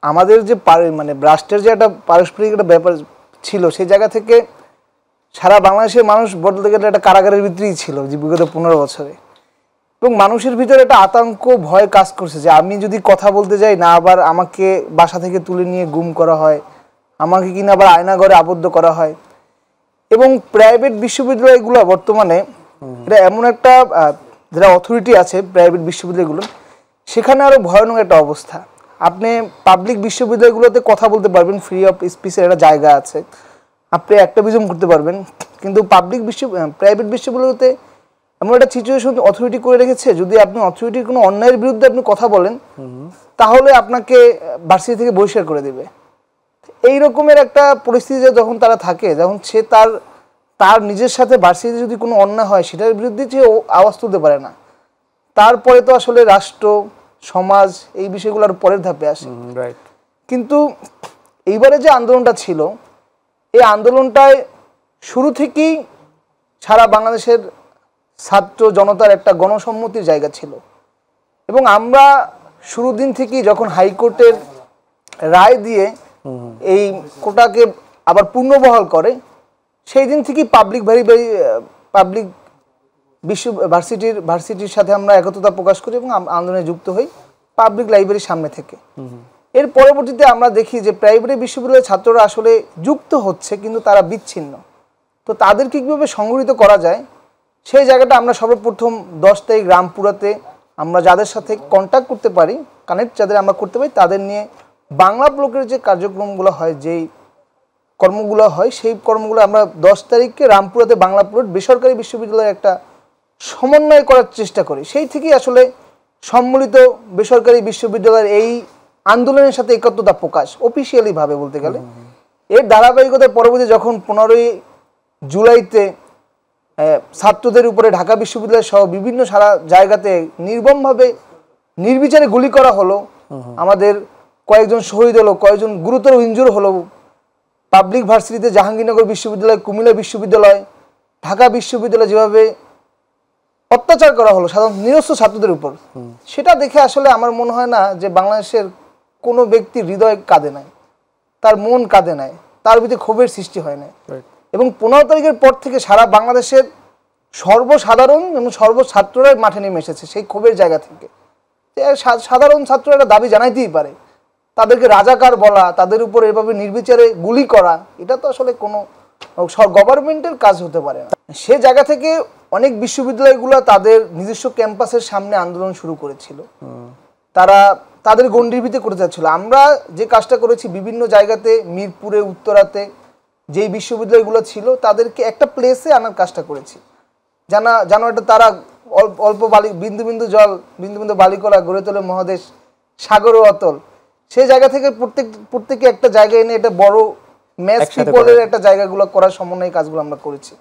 আমাদের যে মানে রাষ্ট্রের যে একটা পারস্পরিক একটা ব্যাপার ছিল, সেই জায়গা থেকে সারা বাংলাদেশের মানুষ বলতে গেলে একটা কারাগারের ভিতরেই ছিল যে বিগত 15 বছরে। এবং মানুষের ভিতরে একটা আতঙ্ক ভয় কাজ করছে যে আমি যদি কথা বলতে যাই না আবার আমাকে বাসা থেকে তুলে নিয়ে গুম করা হয়, আমাকে কিনা আবার আয়নাঘরে আবদ্ধ করা হয়। এবং প্রাইভেট বিশ্ববিদ্যালয়গুলো বর্তমানে এটা এমন একটা যারা অথরিটি আছে প্রাইভেট বিশ্ববিদ্যালয়গুলো, সেখানে আরও ভয়ানক একটা অবস্থা। আপনি পাবলিক বিশ্ববিদ্যালয়গুলোতে কথা বলতে পারবেন, ফ্রি অফ স্পিচের একটা জায়গা আছে, আপনি অ্যাক্টিভিজম করতে পারবেন, কিন্তু প্রাইভেট বিশ্ববিদ্যালয়তে এমন একটা সিচুয়েশন অথরিটি করে রেখেছে, যদি আপনি অথরিটির কোনো অন্যায়ের বিরুদ্ধে আপনি কথা বলেন তাহলে আপনাকে ভার্সিটি থেকে বহিষ্কার করে দেবে। এই রকমের একটা পরিস্থিতিতে যখন তারা থাকে, যখন সে তার নিজের সাথে ভার্সিটিতে যদি কোনো অন্যায় হয় সেটার বিরুদ্ধে সে আওয়াজ তুলতে পারে না, তারপরে তো আসলে রাষ্ট্র সমাজ এই বিষয়গুলোর পরের ধাপে আসে। কিন্তু এইবারে যে আন্দোলনটা ছিল, এই আন্দোলনটায় শুরু থেকেই সারা বাংলাদেশের ছাত্র জনতার একটা গণসম্মতির জায়গা ছিল। এবং আমরা শুরু দিন থেকেই যখন হাইকোর্টের রায় দিয়ে এই কোটাকে আবার পুনর্বহাল করে, সেই দিন থেকেই পাবলিক ভার্সিটির সাথে আমরা একত্রতা প্রকাশ করি এবং আন্দোলনে যুক্ত হই পাবলিক লাইব্রেরির সামনে থেকে। এর পরবর্তীতে আমরা দেখি যে প্রাইভেট বিশ্ববিদ্যালয়ের ছাত্ররা আসলে যুক্ত হচ্ছে কিন্তু তারা বিচ্ছিন্ন। তো তাদেরকে কীভাবে সংগঠিত করা যায় সেই জায়গাটা আমরা সর্বপ্রথম 10 তারিখ রামপুরাতে আমরা যাদের সাথে কন্ট্যাক্ট করতে পারি, কানেক্ট যাদের আমরা করতে পারি, তাদের নিয়ে বাংলা ব্লকের যে কার্যক্রমগুলো হয়, যেই কর্মগুলো হয়, সেই কর্মগুলো আমরা 10 তারিখে রামপুরাতে বাংলা প্লট বেসরকারি বিশ্ববিদ্যালয়ের একটা সমন্বয় করার চেষ্টা করি। সেই থেকেই আসলে সম্মিলিত বেসরকারি বিশ্ববিদ্যালয়ের এই আন্দোলনের সাথে একত্রতা প্রকাশ অফিসিয়ালি ভাবে বলতে গেলে। এর ধারাবাহিকতায় পরবর্তী যখন 15ই জুলাইতে ছাত্রদের উপরে ঢাকা বিশ্ববিদ্যালয় সহ বিভিন্ন সারা জায়গাতে নির্মমভাবে নির্বিচারে গুলি করা হলো, আমাদের কয়েকজন শহীদ হলো, কয়েকজন গুরুতর ইনজুর হলো, পাবলিক ভার্সিটিতে জাহাঙ্গীরনগর বিশ্ববিদ্যালয়, কুমিল্লা বিশ্ববিদ্যালয়, ঢাকা বিশ্ববিদ্যালয় যেভাবে অত্যাচার করা হলো সাধারণ নিরস্ত্র ছাত্রদের উপর, সেটা দেখে আসলে আমার মনে হয় না যে বাংলাদেশের কোনো ব্যক্তির হৃদয় কাঁদে নাই, তার মন কাঁদে নাই, তার ভিতরে ক্ষোভের সৃষ্টি হয় নাই। এবং 15 তারিখের পর থেকে সারা বাংলাদেশের সর্বসাধারণ এবং সর্বছাত্ররাই মাঠে নেমে এসেছে সেই ক্ষোভের জায়গা থেকে। সাধারণ ছাত্ররা একটা দাবি জানাইতেই পারে, তাদেরকে রাজাকার বলা, তাদের উপর এভাবে নির্বিচারে গুলি করা, এটা তো আসলে কোনো গভর্নমেন্টের কাজ হতে পারে না। সে জায়গা থেকে অনেক বিশ্ববিদ্যালয়গুলো তাদের নিজস্ব ক্যাম্পাসের সামনে আন্দোলন শুরু করেছিল, তারা তাদের গণ্ডির ভিতরে করে যাচ্ছিল। আমরা যে কাজটা করেছি বিভিন্ন জায়গাতে, মিরপুরে, উত্তরাতে যেই বিশ্ববিদ্যালয়গুলো ছিল তাদেরকে একটা প্লেসে আনার কাজটা করেছি, যেন এটা তারা অল্প বিন্দু বিন্দু বালিকলা গড়ে তোলে মহাদেশ সাগর ও অতল। সেই জায়গা থেকে প্রত্যেকে একটা জায়গায় এনে এটা বড় ম্যাচ পিপলের একটা জায়গাগুলো করার সমন্বয় কাজগুলো আমরা করেছি।